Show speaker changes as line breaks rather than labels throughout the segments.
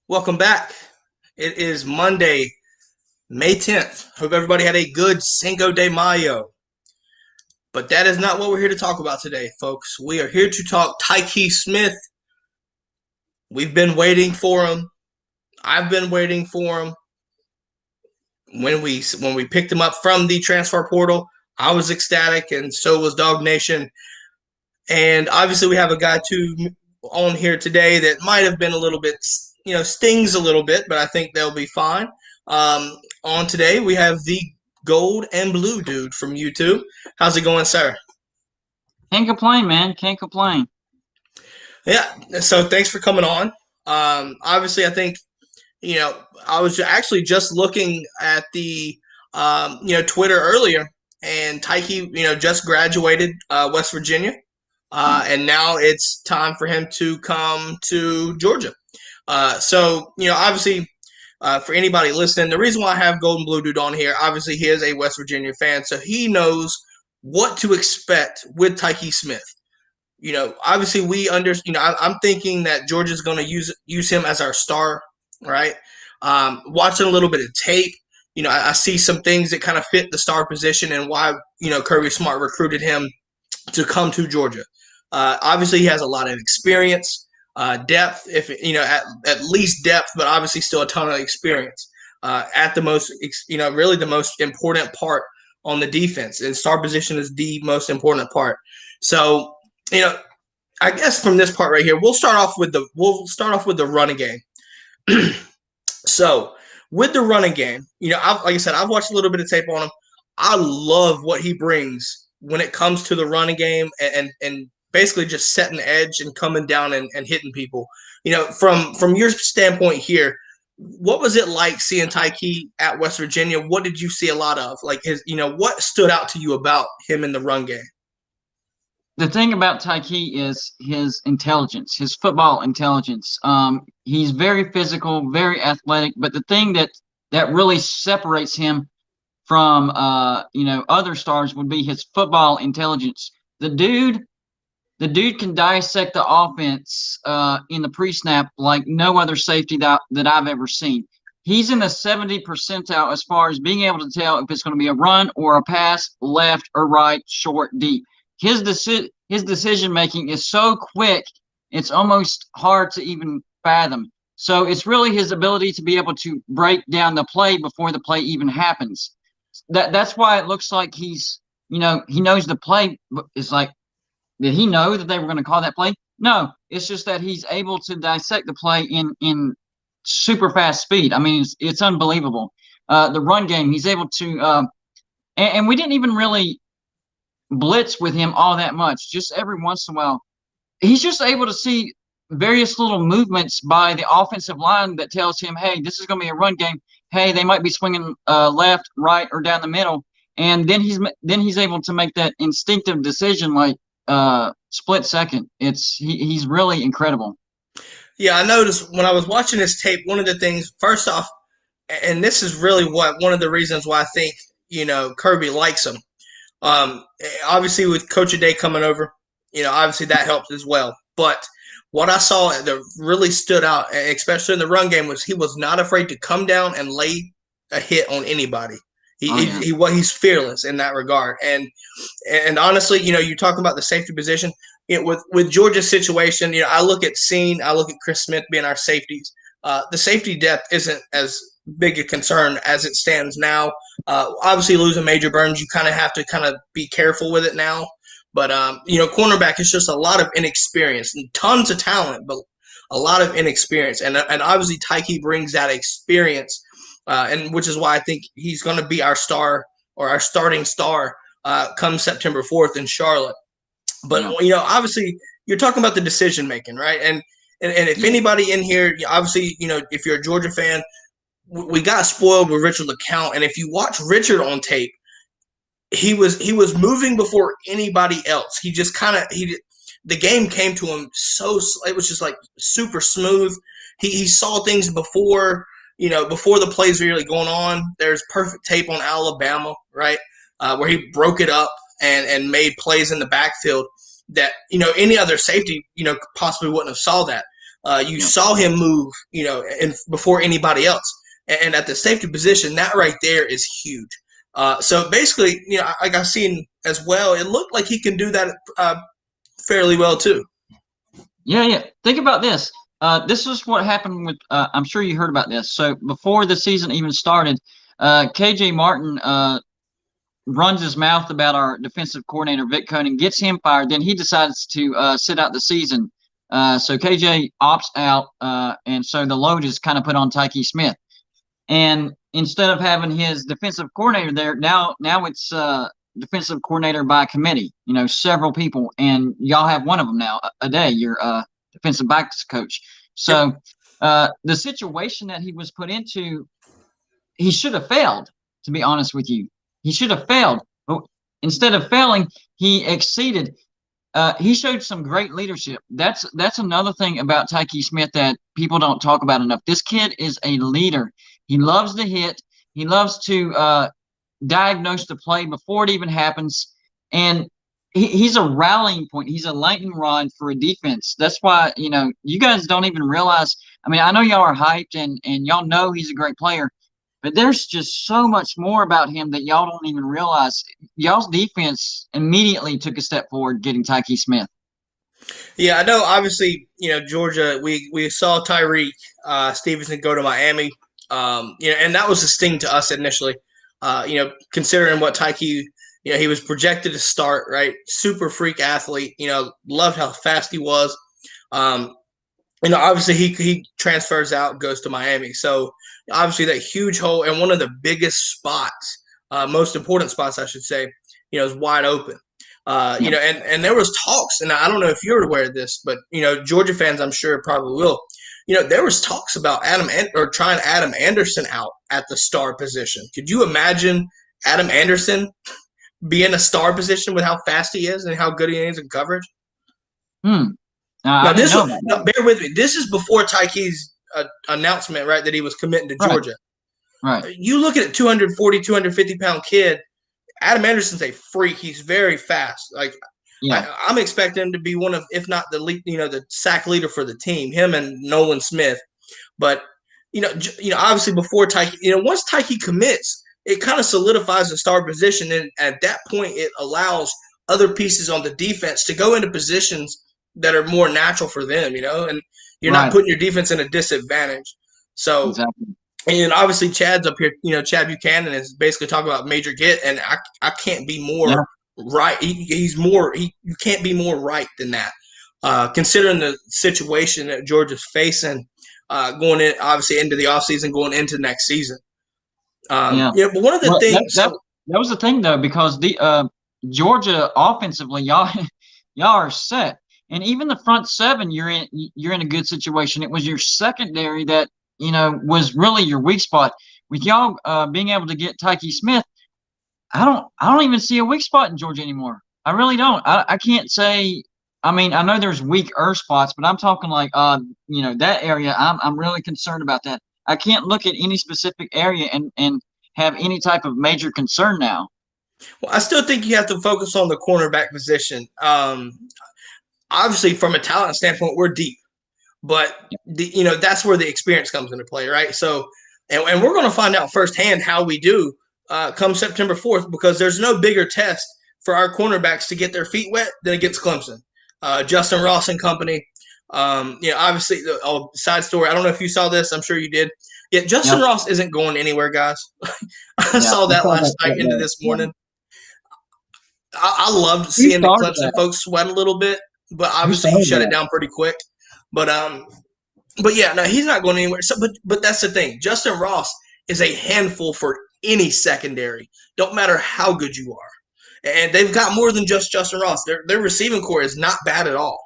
Welcome back. It is Monday, May 10th. Hope everybody had a good Cinco de Mayo. But that is not what we're here to talk about today, folks. We are here to talk Tykee Smith. We've been waiting for him. I've been waiting for him. When we picked him up from the transfer portal, I was ecstatic, and so was Dog Nation. And obviously, we have a guy on here today that might have been a little bit, stings a little bit, but I think they'll be fine. On today, we have the gold and blue dude from YouTube. How's it going, sir?
Can't complain, man. Can't complain.
Yeah, so thanks for coming on. Obviously, I think, I was actually just looking at the, Twitter earlier, and Tykee, just graduated West Virginia. And now it's time for him to come to Georgia. Obviously, for anybody listening, the reason why I have Golden Blue Dude on here, obviously, he is a West Virginia fan, so he knows what to expect with Tykee Smith. Obviously, I'm thinking that Georgia's going to use him as our star, right? Watching a little bit of tape, I see some things that kind of fit the star position and why, Kirby Smart recruited him to come to Georgia. Obviously, he has a lot of experience, depth, if at least depth, but obviously still a ton of experience at the most, really the most important part on the defense. And star position is the most important part. So, I guess from this part right here, we'll start off with the running game. So, with the running game, like I said, I've watched a little bit of tape on him. I love what he brings when it comes to the running game and basically just setting the edge and coming down and hitting people. From your standpoint here, what was it like seeing Tykee at West Virginia? What did you see a lot of? Like what stood out to you about him in the run game?
The thing about Tykee is his intelligence, his football intelligence. He's very physical, very athletic, but the thing that really separates him from other stars would be his football intelligence. The dude can dissect the offense in the pre-snap like no other safety that I've ever seen. He's in the 70th percentile as far as being able to tell if it's going to be a run or a pass, left or right, short, deep. His decision making is so quick, it's almost hard to even fathom. So it's really his ability to be able to break down the play before the play even happens. That's why it looks like he knows the play. It's like, did he know that they were going to call that play? No, it's just that he's able to dissect the play in super fast speed. I mean, it's unbelievable. The run game, he's able to, and we didn't even really blitz with him all that much. Just every once in a while, he's just able to see various little movements by the offensive line that tells him, hey, this is going to be a run game. Hey, they might be swinging left, right, or down the middle, and then he's able to make that instinctive decision like split second. He's really incredible.
Yeah, I noticed when I was watching this tape, one of the things, first off, and this is really one of the reasons why I think Kirby likes him. Obviously, with Coach Day coming over, obviously that helped as well. But what I saw that really stood out, especially in the run game, was he was not afraid to come down and lay a hit on anybody. He's fearless in that regard. And honestly, you talk about the safety position. With Georgia's situation, I look at Chris Smith being our safeties. The safety depth isn't as big a concern as it stands now. Obviously, losing Major Burns, you kind of have to be careful with it now. But cornerback is just a lot of inexperience and tons of talent, but a lot of inexperience. And obviously, Tykee brings that experience, and which is why I think he's going to be our star or our starting star come September 4th in Charlotte. But obviously, you're talking about the decision making, right? And if anybody in here, obviously, if you're a Georgia fan, we got spoiled with Richard LeCount, and if you watch Richard on tape, he was moving before anybody else. He just the game came to him it was just like super smooth. He saw things before the plays were really going on. There's perfect tape on Alabama, right, where he broke it up and made plays in the backfield that any other safety possibly wouldn't have saw that. You
Yep.
saw him move, and before anybody else. And at the safety position, that right there is huge. So basically, like I've seen as well, it looked like he can do that fairly well too.
Yeah, yeah. Think about this. This is what happened with. I'm sure you heard about this. So before the season even started, KJ Martin runs his mouth about our defensive coordinator Vic Koenig, gets him fired. Then he decides to sit out the season. So KJ opts out, and so the load is kind of put on Tykee Smith. And instead of having his defensive coordinator there, now it's defensive coordinator by committee. Several people, and y'all have one of them now a day. Your defensive backs coach.
Yep.
So the situation that he was put into, he should have failed. To be honest with you, he should have failed. But instead of failing, he exceeded. He showed some great leadership. That's another thing about Tykee Smith that people don't talk about enough. This kid is a leader. He loves to hit. He loves to diagnose the play before it even happens, and he's a rallying point. He's a lightning rod for a defense. That's why you guys don't even realize. I mean, I know y'all are hyped and y'all know he's a great player, but there's just so much more about him that y'all don't even realize. Y'all's defense immediately took a step forward getting Tykee Smith.
Yeah, I know. Obviously, Georgia. We saw Tyreek Stevenson go to Miami. And that was a sting to us initially. Considering what Tykee, he was projected to start, right? Super freak athlete. Loved how fast he was. Obviously he transfers out, goes to Miami. So obviously that huge hole and one of the biggest spots, most important spots, I should say, is wide open. And there was talks, and I don't know if you're aware of this, but Georgia fans, I'm sure probably will. There was talks about trying Adam Anderson out at the star position. Could you imagine Adam Anderson being a star position with how fast he is and how good he is in coverage?
Hmm.
Now
I didn't
this
know
was,
about
now,
that.
bear with me. This is before Tykee's announcement, right, that he was committing to
Right.
Georgia.
Right.
You look at a 240, 250-pound kid. Adam Anderson's a freak. He's very fast. Like
Yeah.
I'm expecting him to be one of, if not the lead, the sack leader for the team. Him and Nolan Smith. But obviously before Tykee, once Tykee commits, it kind of solidifies the star position, and at that point, it allows other pieces on the defense to go into positions that are more natural for them. And you're not
Right.
putting your defense in a disadvantage. So,
Exactly.
and obviously Chad's up here. Chad Buchanan is basically talking about major get, and I can't be
Yeah.
more right. He's more. You can't be more right than that. Considering the situation that Georgia's facing, going in obviously into the offseason, going into next season.
Yeah.
But one of the
Well, that
things.
that that was the thing though, because the Georgia offensively, y'all y'all are set, and even the front seven, you're in a good situation. It was your secondary that was really your weak spot. With y'all being able to get Tykee Smith, I don't even see a weak spot in Georgia anymore. I really don't. I can't say. I mean, I know there's weaker spots, but I'm talking like that area. I'm really concerned about that. I can't look at any specific area and have any type of major concern now.
Well, I still think you have to focus on the cornerback position. Obviously, from a talent standpoint, we're deep, but that's where the experience comes into play, right? So, and we're going to find out firsthand how we do come September 4th, because there's no bigger test for our cornerbacks to get their feet wet than against Clemson. Justin Ross and company. Obviously, side story. I don't know if you saw this. I'm sure you did. Yeah, Justin
Yep.
Ross isn't going anywhere, guys. I
Yeah.
saw
I
that
saw
last
that.
night into this
Yeah.
morning. I loved
Who
seeing the
started
Clemson
that?
folks sweat a little bit, but
Who
obviously he
started
shut it
that?
down pretty quick. But yeah, no, he's not going anywhere. So, but that's the thing. Justin Ross is a handful for any secondary. Don't matter how good you are, and they've got more than just Justin Ross. Their receiving core is not bad at all.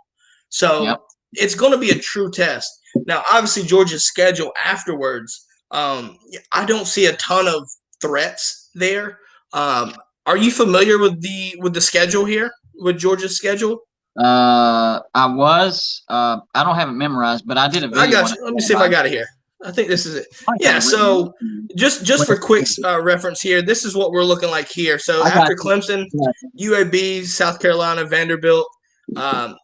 So
Yep.
it's going to be a true test. Now, obviously Georgia's schedule afterwards. I don't see a ton of threats there. Are you familiar with the schedule here, with Georgia's schedule?
I was. I don't have it memorized, but I did a
I
video
got
on it
you. Let me see if I
about it.
got it here. I think this is it.
I
Yeah.
have it written
So
down.
just for quick reference here, this is what we're looking like here. So
I got
after
you.
Clemson,
I got you.
UAB, South Carolina, Vanderbilt, um,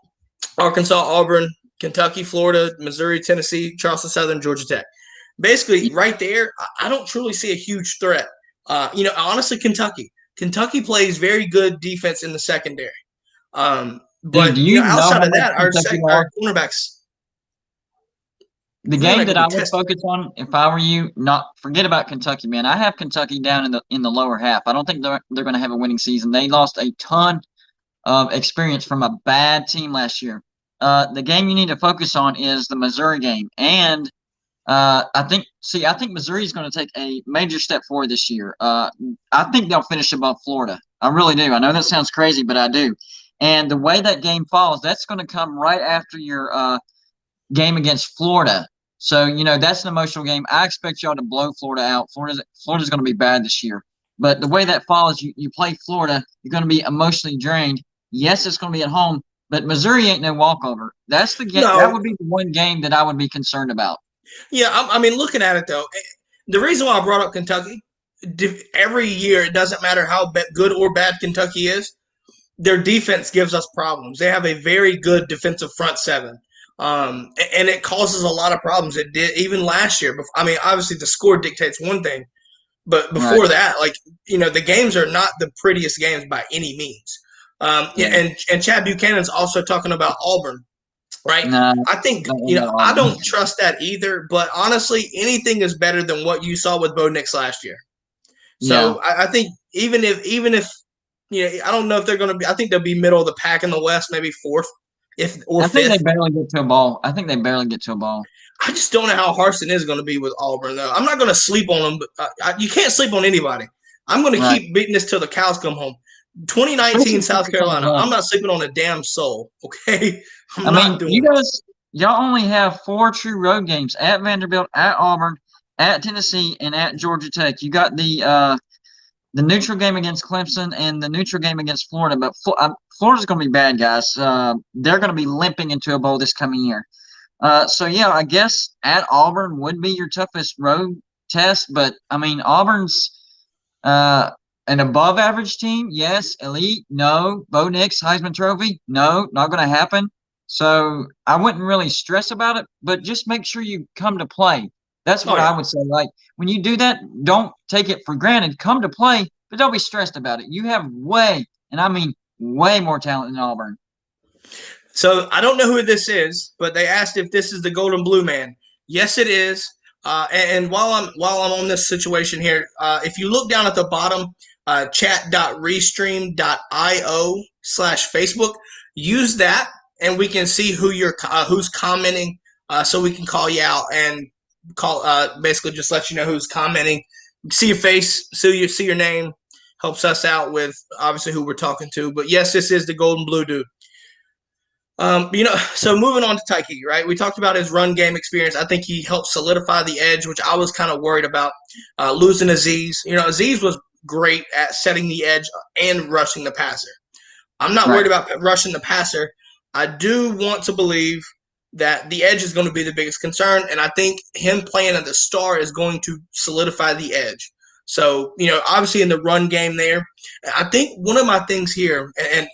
Arkansas, Auburn, Kentucky, Florida, Missouri, Tennessee, Charleston Southern, Georgia Tech. Basically, right there, I don't truly see a huge threat. Honestly, Kentucky. Kentucky plays very good defense in the secondary.
Dude,
But
do you know
outside
how
of
much
that,
Kentucky
our
lost?
cornerbacks
The
they're
game
not
that
going to
I
be
would
tested.
focus on, if I were you, not forget about Kentucky, man. I have Kentucky down in the lower half. I don't think they're going to have a winning season. They lost a ton of experience from a bad team last year. The game you need to focus on is the Missouri game, and I think Missouri is going to take a major step forward this year. I think they'll finish above Florida. I really do. I know that sounds crazy, but I do. And the way that game falls, that's going to come right after your game against Florida. So, that's an emotional game. I expect y'all to blow Florida out. Florida's going to be bad this year. But the way that falls, you play Florida, you're going to be emotionally drained. Yes, it's going to be at home, but Missouri ain't no walkover. That's the game. That
No,
would be the one game that I would be concerned about.
yeah, I mean, looking at it though, the reason why I brought up Kentucky, every year it doesn't matter how good or bad Kentucky is, their defense gives us problems. They have a very good defensive front seven, and it causes a lot of problems. It did even last year. I mean, obviously the score dictates one thing, but
Right.
before that, the games are not the prettiest games by any means. Yeah,
Yeah.
and Chad Buchanan's also talking about Auburn, right?
No,
I think
don't worry about
I
Auburn.
don't trust that either. But honestly, anything is better than what you saw with Bo Nix last year.
Yeah.
So I think even if I don't know if they're going to be. I think they'll be middle of the pack in the West, maybe fourth, if or
I think they
fifth.
barely get to a ball. I think they barely get to a ball.
I just don't know how Harsin is going to be with Auburn, though. I'm not going to sleep on them, but you can't sleep on anybody. I'm going to
Right.
keep beating this till the cows come home. 2019
Especially since
South
it's on the
Carolina. I'm
road.
not sleeping on a damn soul. Okay,
I
I'm not
mean,
doing
you
it.
guys, y'all only have four true road games at Vanderbilt, at Auburn, at Tennessee, and at Georgia Tech. You got the neutral game against Clemson and the neutral game against Florida, but Florida's going to be bad, guys. They're going to be limping into a bowl this coming year. So yeah, I guess at Auburn would be your toughest road test, but I mean Auburn's uh, an above average team, yes. Elite, no. Bo Nix, Heisman Trophy, no, not going to happen. So I wouldn't really stress about it, but just make sure you come to play. That's
Oh
what I
yeah.
would say. Like when you do that, don't take it for granted. Come to play, but don't be stressed about it. You have way, and I mean way more talent than Auburn.
So I don't know who this is, but they asked if this is the Golden Blue Man. Yes, it is. And while I'm on this situation here, if you look down at the bottom, chat.restream.io/Facebook, use that, and we can see who's commenting, so we can call you out and call basically just let you know who's commenting. See your face, see your name, helps us out with obviously who we're talking to. But yes, this is the Golden Blue dude. So moving on to Tykee, right? We talked about his run game experience. I think he helped solidify the edge, which I was kind of worried about losing Aziz. Aziz was great at setting the edge and rushing the passer. I'm not
Right.
worried about rushing the passer. I do want to believe that the edge is going to be the biggest concern, and I think him playing at the star is going to solidify the edge. So, obviously in the run game there, I think one of my things here, and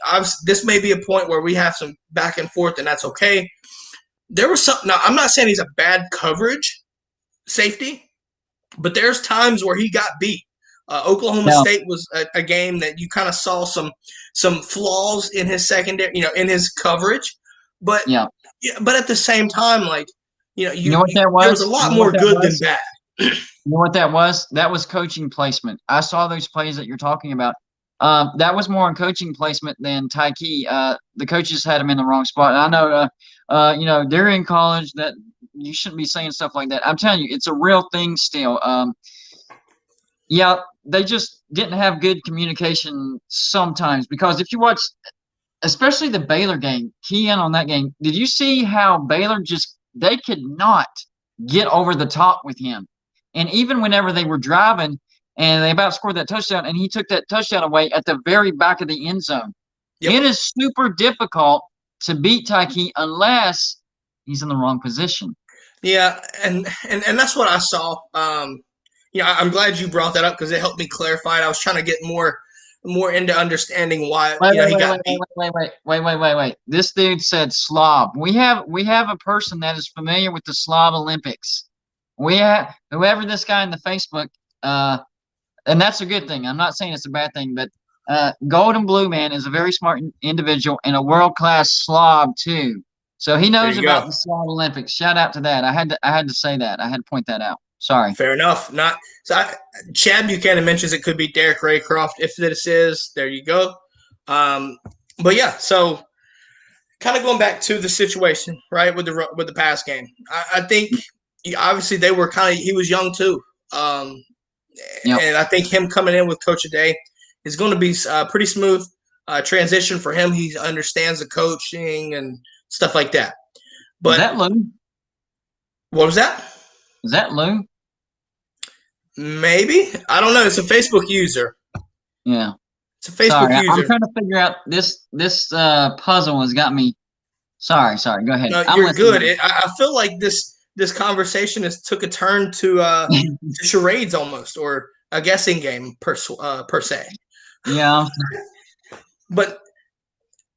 this may be a point where we have some back and forth, and that's okay. There was something. Now, I'm not saying he's a bad coverage safety, but there's times where he got beat. Oklahoma
Now,
State was a game that you kind of saw some flaws in his secondary, in his coverage, but
yeah.
but at the same time, like
You know what that
there was a
was? You
lot
know what
more
that
good than
was?
bad.
You know what that was? That was coaching placement. I saw those plays that you're talking about. That was more on coaching placement than Tykee. The coaches had him in the wrong spot. And I know, they're in college that you shouldn't be saying stuff like that. I'm telling you, it's a real thing still. Yeah, they just didn't have good communication sometimes because if you watch, especially the Baylor game, key in on that game, did you see how Baylor they could not get over the top with him? And even whenever they were driving and they about scored that touchdown, and he took that touchdown away at the very back of the end zone, it
Yep.
is super difficult to beat Tykee unless he's in the wrong position.
Yeah, and that's what I saw. I'm glad you brought that up because it helped me clarify it. I was trying to get more. more into understanding why
Wait, wait,
he
wait,
got
wait, wait,
beat.
wait, wait, wait, wait, wait, wait. This dude said Slav. We have a person that is familiar with the Slav Olympics. We have whoever this guy in the Facebook, uh, and that's a good thing. I'm not saying it's a bad thing, but Golden Blue Man is a very smart individual and a world class Slav too. So he
There
knows
you
about
go.
the Slav Olympics. Shout out to that. I had to say that. I had to point that out. Sorry.
Fair enough. Not so. Chad Buchanan mentions it could be Derek Raycroft. If this is, there you go. Um, but yeah, so kind of going back to the situation, right, with the pass game. I think obviously they were kind of he was young too,
Yep.
and I think him coming in with Coach Day is going to be pretty smooth transition for him. He understands the coaching and stuff like that.
Is
But
that Lou?
what was that?
Is that Lou?
Maybe I don't know. It's a Facebook user.
Yeah.
It's a Facebook
Sorry, I'm
user.
trying to figure out this puzzle has got me. Sorry. Go ahead.
No,
I'm
you're good.
listening.
I feel like this conversation has took a turn to charades almost, or a guessing game per se.
Yeah,
But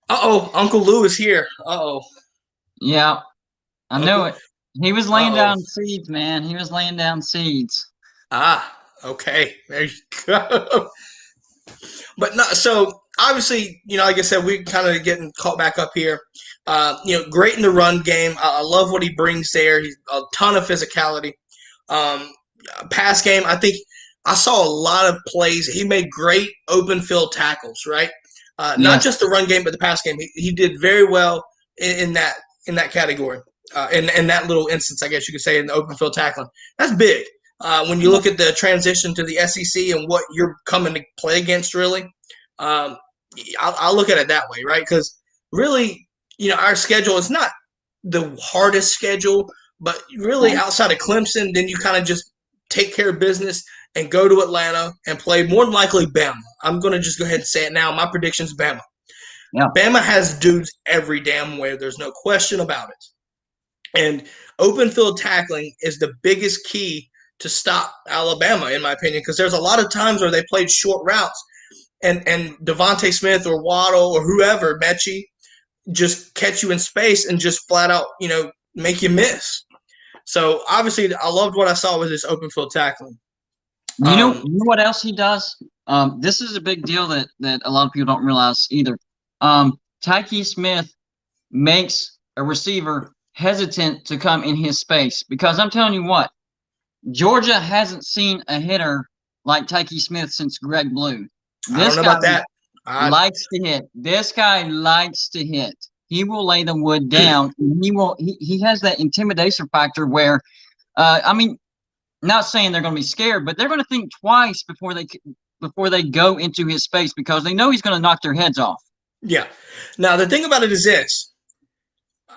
Uncle Lou is here.
yeah, I know
Uncle.
it. He was laying
Uh oh.
down seeds, man. He was laying down seeds.
Okay. There you go. But not so obviously, like I said, we kind of getting caught back up here. Great in the run game. I love what he brings there. He's a ton of physicality. Um, Pass game, I think I saw a lot of plays. He made great open field tackles, right? Not
Yes,
just the run game, but the pass game. He did very well in that category. In that little instance, I guess you could say, in the open field tackling. That's big. When you
yeah,
look at the transition to the SEC and what you're coming to play against, really, um, I'll look at it that way, right? Because really, our schedule is not the hardest schedule, but really
yeah,
outside of Clemson, then you kind of just take care of business and go to Atlanta and play more than likely Bama. I'm going to just go ahead and say it now. My prediction's Bama.
yeah.
Bama has dudes every damn way. There's no question about it. And open field tackling is the biggest key to stop Alabama, in my opinion, because there's a lot of times where they played short routes and Devontae Smith or Waddle or whoever, Mechie, just catch you in space and just flat out, make you miss. So obviously, I loved what I saw with this open field tackling.
You know what else he does? This is a big deal that a lot of people don't realize either. Tykee Smith makes a receiver hesitant to come in his space because I'm telling you what, Georgia hasn't seen a hitter like Tykee Smith since Greg Blue.
I don't
This
know
guy
about that.
likes to hit. This guy likes to hit. He will lay the wood down. And he has that intimidation factor where, I mean, not saying they're going to be scared, but they're going to think twice before they go into his space because they know he's going to knock their heads off.
Yeah. Now the thing about it is this: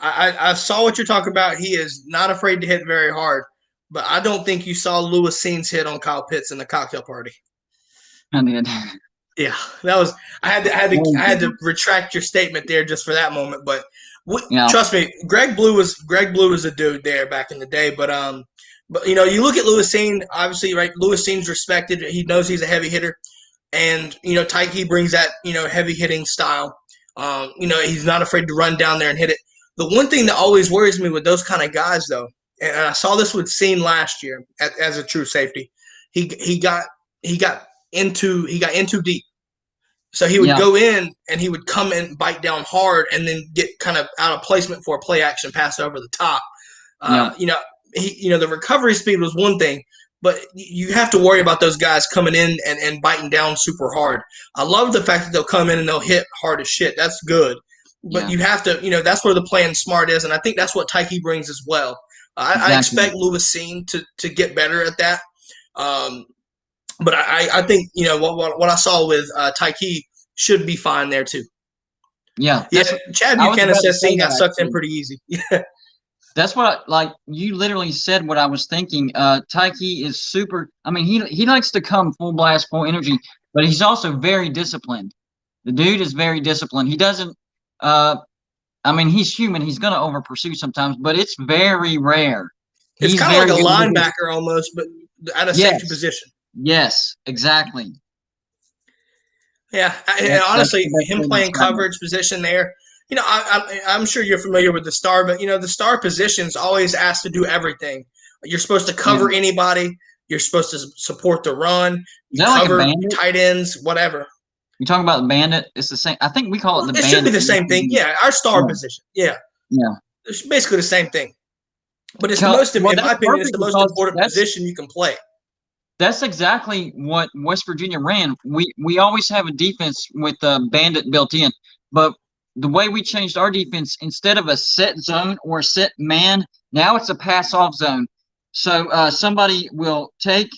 I saw what you're talking about. He is not afraid to hit very hard, but I don't think you saw Lewis Scene's hit on Kyle Pitts in the cocktail party.
I did.
Yeah, that was. I had to retract your statement there just for that moment. But
Yeah,
trust me, Greg Blue was a dude there back in the day. But you look at Lewis Scene, obviously, right? Lewis Scene's respected. He knows he's a heavy hitter, and Tykee brings that heavy hitting style. He's not afraid to run down there and hit it. The one thing that always worries me with those kind of guys, though, and I saw this with Scene last year as a true safety, he got in too deep. So he would
yeah,
go in and he would come and bite down hard and then get kind of out of placement for a play action pass over the top.
yeah,
Uh, you know, the recovery speed was one thing, but you have to worry about those guys coming in and biting down super hard. I love the fact that they'll come in and they'll hit hard as shit. That's good. But
yeah.
you have to, that's where the playing smart is, and I think that's what Tykee brings as well. I
Exactly.
expect Lewis Seen to get better at that. Um, but I think what I saw with Tykee should be fine there too.
Yeah,
Yeah, Chad
I was
Buchanan
about to
says
say
Scene got
that
sucked in
actually.
pretty easy.
That's what like you literally said what I was thinking. Tykee is super. I mean, he likes to come full blast, full energy, but he's also very disciplined. The dude is very disciplined. He doesn't. I mean, he's human. He's gonna over pursue sometimes, but it's very rare.
It's
He's
kind of like
very
a
good with his.
linebacker almost, but at a safety
Yes,
position.
yes, exactly.
Yeah, and
That's
honestly,
the best
him
way to
playing
describe it.
coverage position there, I'm sure you're familiar with the star, but the star position's always asked to do everything. You're supposed to
Yeah.
cover anybody. You're supposed to support the run.
Is
You
that like a
cover your
bandit?
tight ends, whatever.
You talking about the bandit? It's the same. I think we call it
Well,
the
it should be
bandit.
the same thing. Yeah, our star
Yeah.
position. Yeah,
Yeah.
it's basically the same thing. But it's the most,
Well,
in my
that's
opinion, it's
perfect
the most
because
important position you can play.
that's exactly what West Virginia ran. We always have a defense with a bandit built in, but the way we changed our defense, instead of a set zone or a set man, now it's a pass off zone. So somebody will take,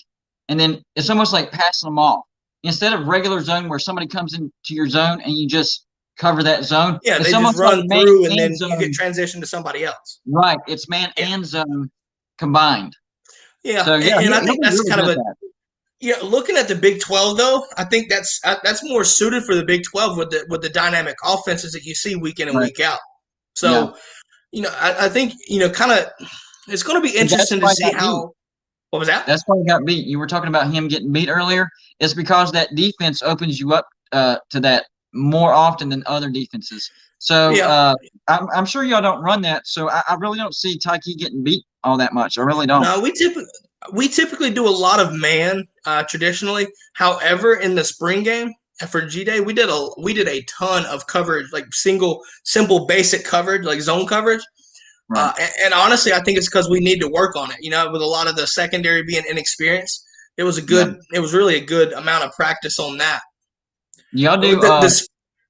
and then it's almost like passing them off. Instead of regular zone where somebody comes into your zone and you just cover that zone,
Yeah,
it's
they just
almost like
run
man
through, and
and
then you get
zone.
transitioned to somebody else.
Right, it's man
Yeah,
and zone combined.
yeah,
So yeah,
and I
he'll
think
be
that's
really
kind
good
of
at
a
that.
yeah. Looking at the Big 12 though, I think that's more suited for the Big 12 with the dynamic offenses that you see week in and
Right.
week out.
Yeah.
So I think kind of it's going to be
But that's
interesting to
why he
see
got beat.
how. What was that?
That's why he got beat. You were talking about him getting beat earlier. It's because that defense opens you up to that more often than other defenses. So
Yeah.
I'm sure y'all don't run that. So I really don't see Tykee getting beat all that much. I really don't.
No, we typically do a lot of man traditionally. However, in the spring game for G Day, we did a ton of coverage, like simple, basic coverage, like zone coverage.
Right.
And honestly, I think it's because we need to work on it. With a lot of the secondary being inexperienced,
Yeah.
it was really a good amount of practice on that.
Y'all
But
do.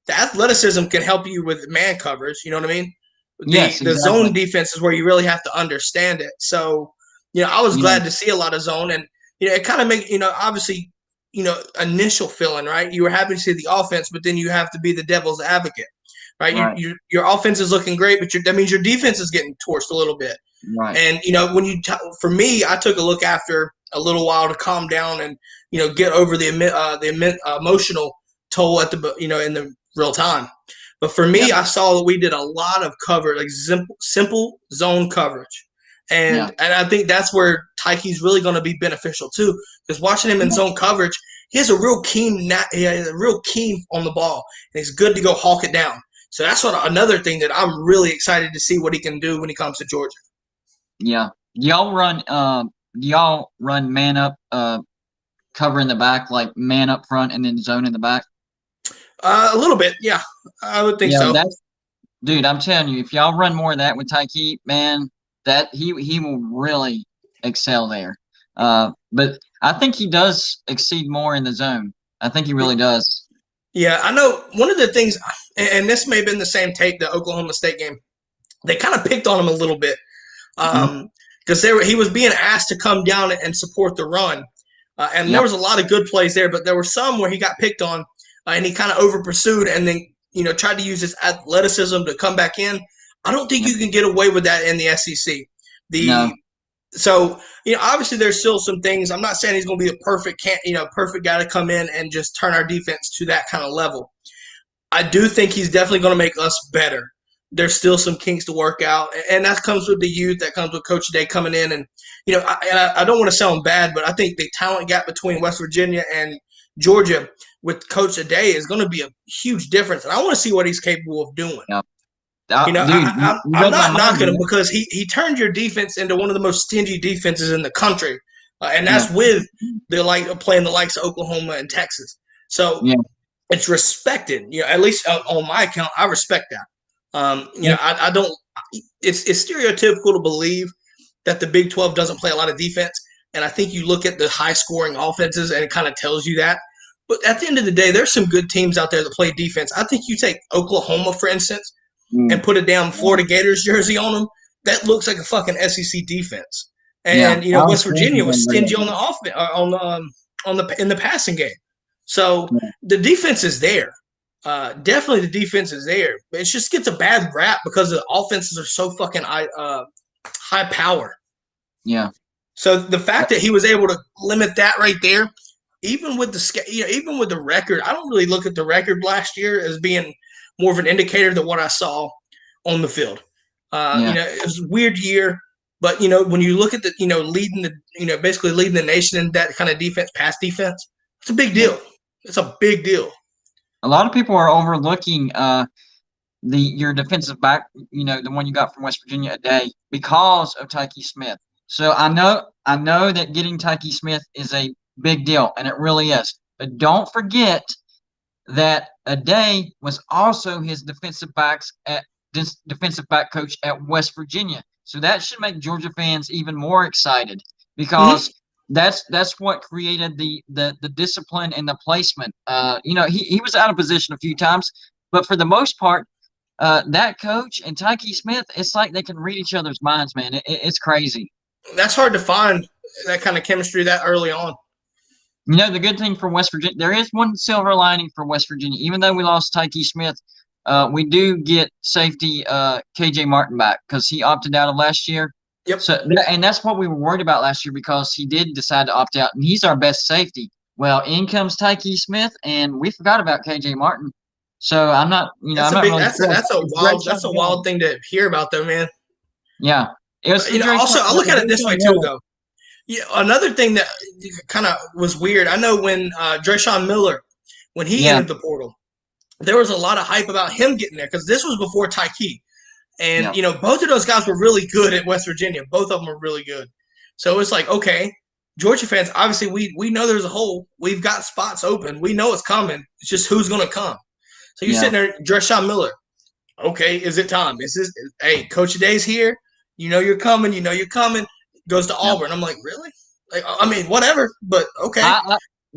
the athleticism can help you with man coverage. You know what I mean? The
Yes,
the
exactly.
zone defense is where you really have to understand it. So, I was
Yeah.
glad to see a lot of zone, and it kind of make obviously initial feeling, right? You were happy to see the offense, but then you have to be the devil's advocate, right?
Right.
Your offense is looking great, but that means your defense is getting torched a little bit.
Right.
And when for me, I took a look after a little while to calm down and get over the emotional toll at the in the real time. But for
Yeah.
me, I saw that we did a lot of cover, like simple zone coverage,
Yeah.
and I think that's where Tykee's really going to be beneficial too. Because watching him in
Yeah.
zone coverage, he has he has a real keen on the ball, and he's good to go hawk it down. So that's another thing that I'm really excited to see what he can do when he comes to Georgia.
Yeah. Y'all run man up cover in the back, like man up front and then zone in the back.
A little bit, yeah, I would think
Yeah,
so.
that's dude. I'm telling you, if y'all run more of that with Tykee, man, that he will really excel there. But I think he does exceed more in the zone. I think he really does.
Yeah, I know one of the things, and this may have been the same take the Oklahoma State game. They kind of picked on him a little bit
Mhm.
because he was being asked to come down and support the run, and there
Yep.
was a lot of good plays there, but there were some where he got picked on, and he kind of over pursued, and then tried to use his athleticism to come back in. I don't think
Yep.
you can get away with that in the SEC.
No.
The So obviously there's still some things. I'm not saying he's going to be a perfect guy to come in and just turn our defense to that kind of level. I do think he's definitely going to make us better. There's still some kinks to work out, and that comes with the youth. That comes with Coach Day coming in, and I don't want to sound bad, but I think the talent gap between West Virginia and Georgia with Coach Day is going to be a huge difference, and I want to see what he's capable of doing.
Yep. Dude, you
I'm
read my
not
mind,
knocking him
man.
because he turned your defense into one of the most stingy defenses in the country, and
Yeah.
that's with playing the likes of Oklahoma and Texas. So
Yeah.
it's respected. At least on my account, I respect that.
Yeah.
I don't. It's stereotypical to believe that the Big 12 doesn't play a lot of defense, and I think you look at the high scoring offenses and it kind of tells you that. But at the end of the day, there's some good teams out there that play defense. I think you take Oklahoma, for instance, and
Mm.
put a damn Florida Gators jersey on them, that looks like a fucking SEC defense.
Yeah.
And
I was
West
thinking
Virginia was
him very
stingy on the
good.
off on the in the passing game. So
Yeah.
the defense is there. Definitely the defense is there. It just gets a bad rap because the offenses are so fucking high power.
Yeah.
So the fact that he was able to limit that right there, even with even with the record, I don't really look at the record last year as being more of an indicator than what I saw on the field.
Yeah.
It was a weird year, but when you look at the leading the basically leading the nation in that kind of defense, pass defense, it's a big
Yeah.
deal. It's a big deal.
A lot of people are overlooking your defensive back, the one you got from West Virginia a day because of Tykee Smith. So I know that getting Tykee Smith is a big deal, and it really is. But don't forget that a day was also his defensive back coach at West Virginia. So that should make Georgia fans even more excited
Mm-hmm.
because that's what created the discipline and the placement. He was out of position a few times, but for the most part, that coach and Tykee Smith, it's like they can read each other's minds, man. It's crazy.
That's hard to find that kind of chemistry that early on.
The good thing for West Virginia, there is one silver lining for West Virginia. Even though we lost Tykee Smith, we do get safety KJ Martin back because he opted out of last year.
Yep.
So, and that's what we were worried about last year because he did decide to opt out, and he's our best safety. Well, in comes Tykee Smith, and we forgot about KJ Martin. So I'm not,
That's
I'm
a
not
big.
really sure. It's
That's a
Miller.
wild thing to hear about, though, man.
Yeah, it was
Also, I look at it this way too,
Miller.
though. Yeah, another thing that kind of was weird. I know when Drayshawn Miller, when he
Yeah,
entered the portal, there was a lot of hype about him getting there because this was before Tykee, and
yeah,
both of those guys were really good at West Virginia. Both of them were really good. So it's like, okay, Georgia fans, obviously we know there's a hole. We've got spots open. We know it's coming. It's just who's going to come. So you're
yeah,
sitting there, Drayshawn Miller. Okay, is it time? Hey, Coach Day's here. You know you're coming. You know you're coming. Goes to
yeah.
Auburn. I'm like, really? Like, I mean, whatever. But okay.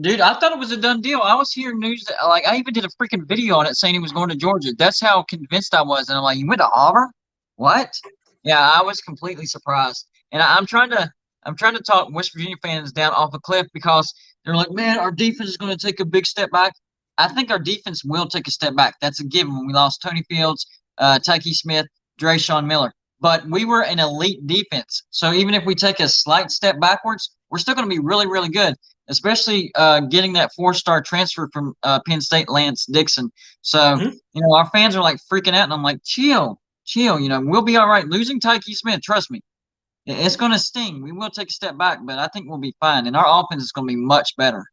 Dude, I thought it was a done deal. I was hearing news that, like, I even did a freaking video on it saying he was going to Georgia. That's how convinced I was. And I'm like, you went to Auburn? What? Yeah, I was completely surprised. And I'm trying to talk West Virginia fans down off a cliff because they're like, man, our defense is going to take a big step back. I think our defense will take a step back. That's a given when we lost Tony Fields, Tykee Smith, Drayshawn Miller. But we were an elite defense. So even if we take a slight step backwards, we're still going to be really, really good, especially getting that 4-star transfer from Penn State, Lance Dixon. So,
Mm-hmm.
our fans are like freaking out, and I'm like, chill, chill. We'll be all right. Losing Tykee Smith, trust me, it's going to sting. We will take a step back, but I think we'll be fine, and our offense is going to be much better.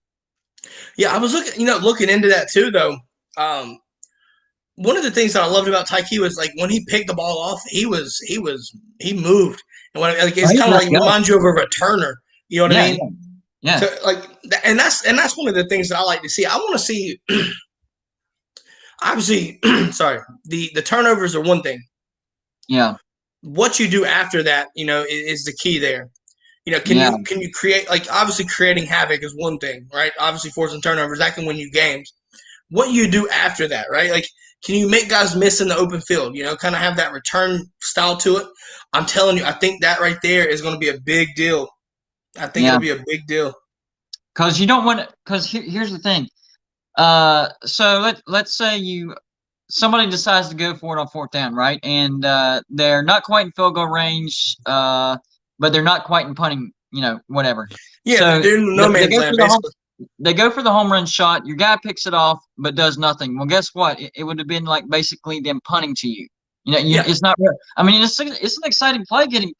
Yeah, I was looking into that too, though. Um, One of the things that I loved about Tykee was like when he picked the ball off, he moved, and like
Oh,
it's
he's
kind of like
ready to go.
reminds you of a returner. You know what I
Yeah,
mean?
yeah, yeah,
So like, and that's one of the things that I like to see. I want to see, obviously, sorry, the turnovers are one thing.
yeah,
What you do after that, is the key there. Can
yeah,
you create, like, obviously creating havoc is one thing, right? Obviously forcing turnovers that can win you games. What you do after that, right? Like, can you make guys miss in the open field? Kind of have that return style to it. I'm telling you, I think that right there is going to be a big deal. I think
yeah.
it'll be a big deal.
Because you don't want to. Because here's the thing. So let's say somebody decides to go for it on fourth down, right? And they're not quite in field goal range, but they're not quite in punting, whatever.
Yeah,
So
they're in no
they
man's
go
land
for the home.
basically.
They go for the home run shot. Your guy picks it off, but does nothing. Well, guess what? It would have been like basically them punting to you.
Yeah,
It's not real. I mean, it's an exciting play getting,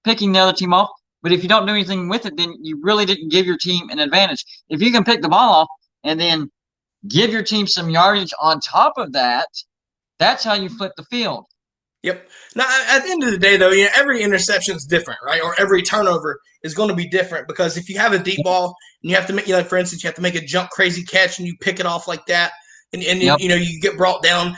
picking the other team off. But if you don't do anything with it, then you really didn't give your team an advantage. If you can pick the ball off and then give your team some yardage on top of that, that's how you flip the field.
yep. Now, at the end of the day, though, every interception is different, right? Or every turnover is going to be different because if you have a deep ball and you have to make, for instance, you have to make a jump crazy catch and you pick it off like that, and
Yep.
you get brought down.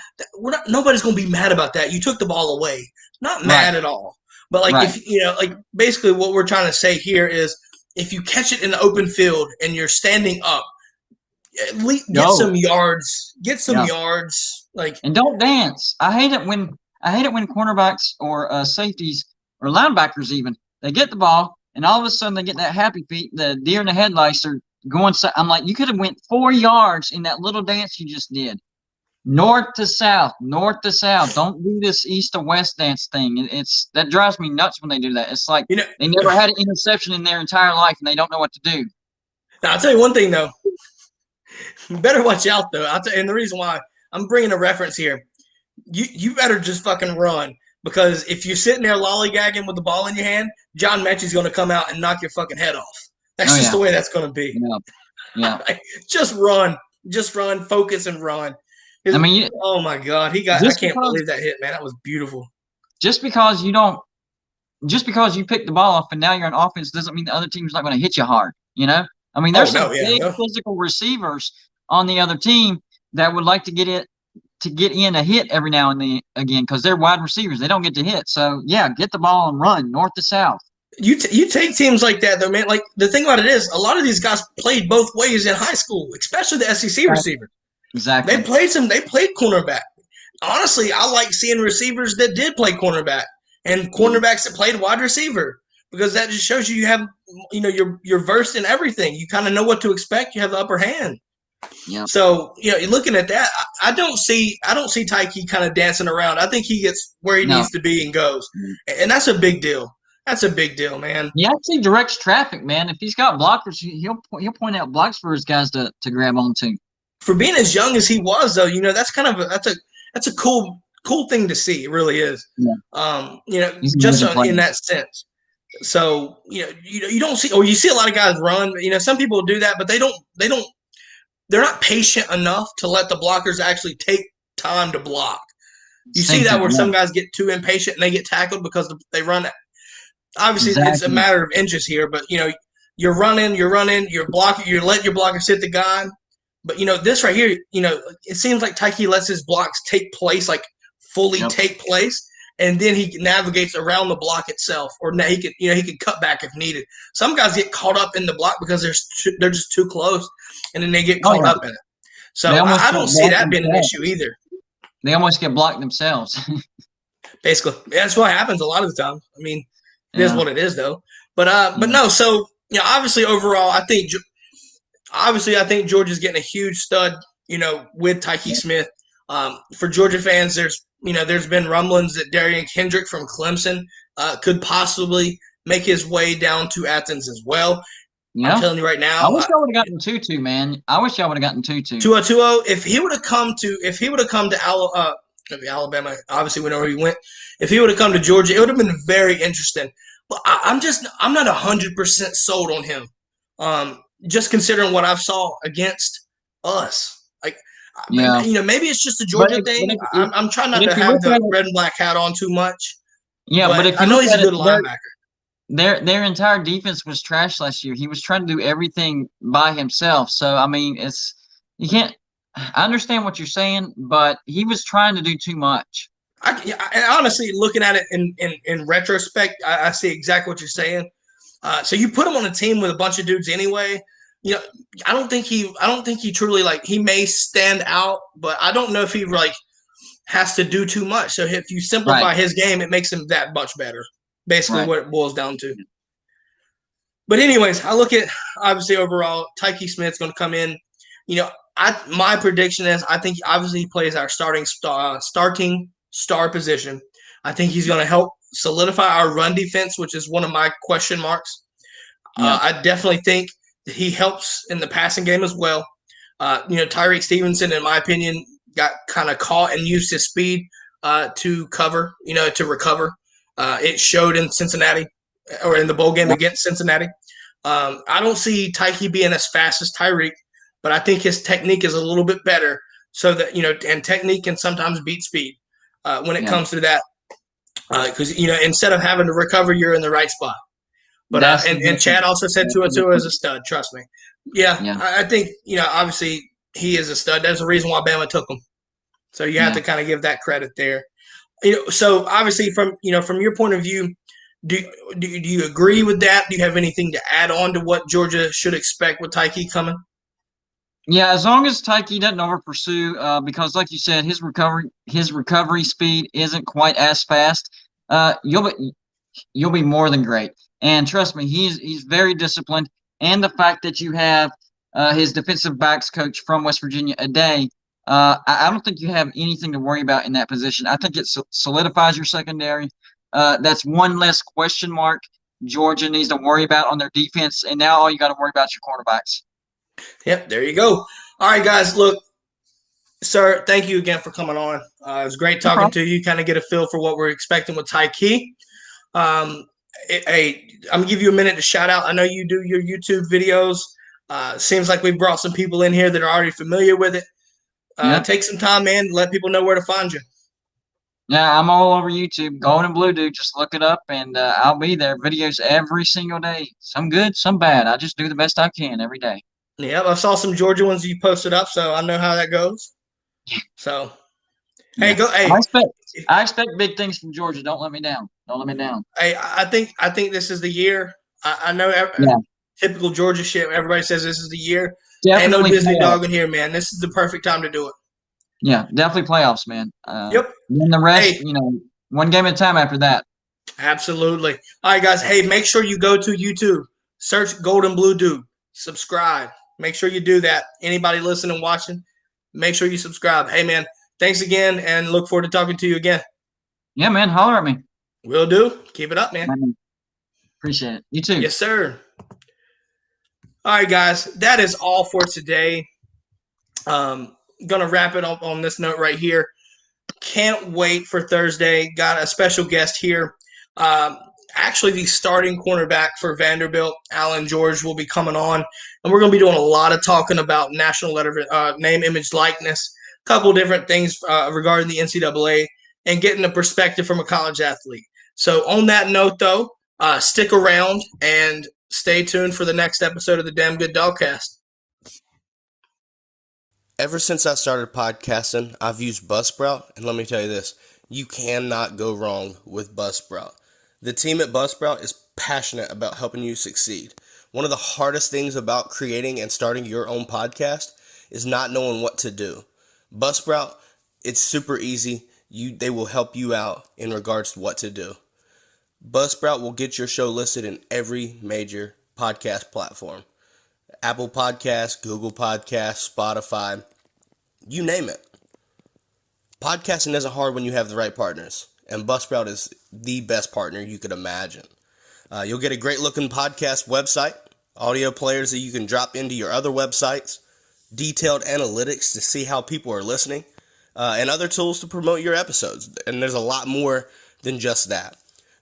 Nobody's going to be mad about that. You took the ball away, not
Right.
mad at all. But like
Right.
if like basically what we're trying to say here is if you catch it in the open field and you're standing up, at least get
Go.
some yards. Get some
Yeah.
yards. Like
And don't dance. I hate it when cornerbacks or safeties or linebackers even they get the ball and all of a sudden they get that happy feet. The deer in the headlights are going. I'm like, you could have went 4 yards in that little dance you just did. North to south, north to south. Don't do this east to west dance thing. It's that drives me nuts when they do that. It's like
you know.
they never had an interception in their entire life and they don't know what to do.
Now I'll tell you one thing though. You better watch out though. And the reason why I'm bringing a reference here, you better just fucking run because if you're sitting there lollygagging with the ball in your hand, John Mechie's going to come out and knock your fucking head off. That's
Oh
just
yeah,
the way that's going to be.
yeah, yeah.
Just run. just run, focus, and run.
I mean,
Oh my God, he got! I
just
can't
because
believe that hit, man. That was beautiful.
just because you don't just because you pick the ball off and now you're on offense doesn't mean the other team's not going to hit you hard. You know, I mean,
Oh
there's some
no, yeah,
big
no.
physical receivers on the other team that would like to get in a hit every now and then again because they're wide receivers. They don't get to hit. So yeah, get the ball and run north to south.
You take teams like that though, man. Like the thing about it is, a lot of these guys played both ways in high school, especially the SEC receivers.
Exactly.
They played cornerback. Honestly, I like seeing receivers that did play cornerback and cornerbacks that played wide receiver because that just shows you have, you're versed in everything. You kind of know what to expect. You have the upper hand.
Yeah.
So, you're looking at that. I don't see Tykee kind of dancing around. I think he gets where he
No.
needs to be and goes, and that's a big deal. That's a big deal, man.
He actually directs traffic, man. If he's got blockers, he'll point out blocks for his guys to grab onto.
For being as young as he was, though, that's kind of that's a cool thing to see. It really is.
Yeah.
Just in that sense. So you don't see, or you see a lot of guys run. Some people do that, but they're not patient enough to let the blockers actually take time to block. You see that where some guys get too impatient and they get tackled because they run. Obviously, it's a matter of inches here, but you're running, you're blocking, you're letting your blockers hit the guy. But this right here, it seems like Tykee lets his blocks take place, like fully take place, and then he navigates around the block itself, or he can cut back if needed. Some guys get caught up in the block because they're just too close, and then they get caught up in it. So I don't see that being an issue either.
They almost get blocked themselves.
Basically, that's what happens a lot of the time. I mean, it is what it is, though. But no. So obviously, overall, I think Georgia's getting a huge stud. With Tykee Smith. For Georgia fans, there's been rumblings that Darian Kendrick from Clemson could possibly make his way down to Athens as well. Yeah. I'm telling you right now.
I wish I would have gotten Tutu, man. I wish I would have gotten Tutu.
2-0. If he would have come to Alabama, obviously we know where he went. If he would have come to Georgia, it would have been very interesting. But I'm not 100% sold on him. Just considering what I've saw against us. Maybe it's just a Georgia thing. I'm trying not to have the red and black hat on too much.
Yeah, but if
I know he's a good linebacker.
Their entire defense was trash last year. He was trying to do everything by himself. So I mean, you can't. I understand what you're saying, but he was trying to do too much.
I honestly, looking at it in retrospect, I see exactly what you're saying. So you put him on a team with a bunch of dudes anyway. I don't think he truly, like, he may stand out, but I don't know if he has to do too much. So if you simplify his game, it makes him that much better. Basically, what it boils down to. But anyways, I look at, obviously, overall, Tykee Smith's going to come in. My prediction is I think obviously he plays our starting star position. I think he's going to help solidify our run defense, which is one of my question marks. I definitely think that he helps in the passing game as well. Tyreek Stevenson, in my opinion, got kind of caught and used his speed to recover. It showed in Cincinnati, or in the bowl game against Cincinnati. I don't see Tykee being as fast as Tyreek, but I think his technique is a little bit better. So that and technique can sometimes beat speed when it comes to that. Because instead of having to recover, you're in the right spot. But and Chad also said 2-2 is a stud. Trust me. I think obviously he is a stud. There's a reason why Bama took him. So you have to kind of give that credit there. So obviously from your point of view, do you agree with that? Do you have anything to add on to what Georgia should expect with Tykee coming?
Yeah, as long as Tykee doesn't over pursue, because like you said, his recovery speed isn't quite as fast. You'll be more than great. And trust me, he's very disciplined. And the fact that you have his defensive backs coach from West Virginia a day, I don't think you have anything to worry about in that position. I think it solidifies your secondary. That's one less question mark Georgia needs to worry about on their defense. And now all you got to worry about is your quarterbacks. Yep,
there you go. All right, guys, look, sir, thank you again for coming on. It was great talking to you, kind of get a feel for what we're expecting with Tykee. I'm going to give you a minute to shout out. I know you do your YouTube videos. Seems like we brought some people in here that are already familiar with it.
Yeah.
Take some time, man. Let people know where to find you.
Yeah, I'm all over YouTube. Gold and Blue Dude. Just look it up, and I'll be there. Videos every single day. Some good, some bad. I just do the best I can every day.
Yep, I saw some Georgia ones you posted up, so I know how that goes. So, hey,
Yeah,
go.
I
Hey,
expect I expect big things from Georgia. Don't let me down. Don't let me down.
hey, I think this is the year. I know
Yeah,
typical Georgia shit. Everybody says this is the year. Ain't no
definitely
Disney
playoffs.
dog in here, man. This is the perfect time to do it.
Yeah, definitely playoffs, man.
Yep.
Then the rest,
Hey,
one game at a time after that.
absolutely. All right, guys. Hey, make sure you go to YouTube, search Golden Blue Dude, subscribe. Make sure you do that. Anybody listening, watching, make sure you subscribe. Hey, man, thanks again, and look forward to talking to you again.
Yeah, man, holler at me.
Will do. Keep it up, man.
Man, appreciate it. You too.
Yes, sir. All right, guys. That is all for today. Gonna wrap it up on this note right here. Can't wait for Thursday. Got a special guest here. Um, Actually, the starting cornerback for Vanderbilt, Alan George, will be coming on, and we're going to be doing a lot of talking about national letter, name, image, likeness, a couple different things regarding the NCAA, and getting a perspective from a college athlete. So, on that note, though, stick around and stay tuned for the next episode of the Damn Good Dogcast. Ever since I started podcasting, I've used Buzzsprout, and let me tell you this, you cannot go wrong with Buzzsprout. The team at Buzzsprout is passionate about helping you succeed. One of the hardest things about creating and starting your own podcast is not knowing what to do. Buzzsprout, it's super easy. They will help you out in regards to what to do. Buzzsprout will get your show listed in every major podcast platform. Apple Podcasts, Google Podcasts, Spotify, you name it. Podcasting isn't hard when you have the right partners, and Buzzsprout is the best partner you could imagine. You'll get a great looking podcast website, audio players that you can drop into your other websites, detailed analytics to see how people are listening, and other tools to promote your episodes. And there's a lot more than just that.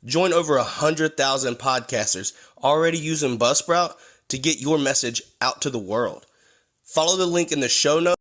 Join over 100,000 podcasters already using Buzzsprout to get your message out to the world. Follow the link in the show notes.